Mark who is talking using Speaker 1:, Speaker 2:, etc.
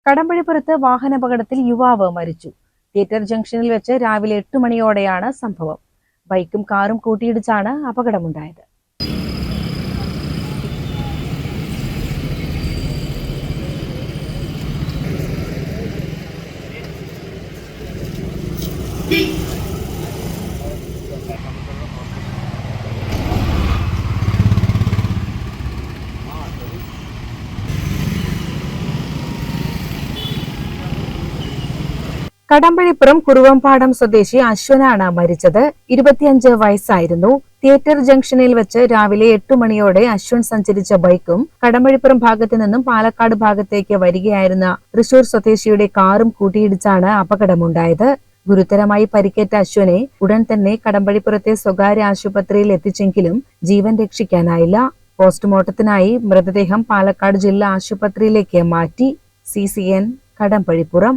Speaker 1: കടമ്പഴിപ്പുറത്ത് വാഹനാപകടത്തിൽ യുവാവ് മരിച്ചു. തിയേറ്റർ ജംഗ്ഷനിൽ വെച്ച് രാവിലെ 8 മണിയോടെയാണ് സംഭവം. ബൈക്കും കാറും കൂട്ടിയിടിച്ചാണ് അപകടമുണ്ടായത്. കടമ്പഴിപ്പുറം കുറുവമ്പാടം സ്വദേശി അശ്വനാണ് മരിച്ചത്. 25 വയസ്സായിരുന്നു. തിയേറ്റർ ജംഗ്ഷനിൽ വെച്ച് രാവിലെ 8 മണിയോടെ അശ്വൻ സഞ്ചരിച്ച ബൈക്കും കടമ്പഴിപ്പുറം ഭാഗത്തു നിന്നും പാലക്കാട് ഭാഗത്തേക്ക് വരികയായിരുന്ന തൃശൂർ സ്വദേശിയുടെ കാറും കൂട്ടിയിടിച്ചാണ് അപകടമുണ്ടായത്. ഗുരുതരമായി പരിക്കേറ്റ അശ്വനെ ഉടൻ തന്നെ കടമ്പഴിപ്പുറത്തെ സ്വകാര്യ ആശുപത്രിയിൽ എത്തിച്ചെങ്കിലും ജീവൻ രക്ഷിക്കാനായില്ല. പോസ്റ്റ്മോർട്ടത്തിനായി മൃതദേഹം പാലക്കാട് ജില്ലാ ആശുപത്രിയിലേക്ക് മാറ്റി. CCN കടമ്പഴിപ്പുറം.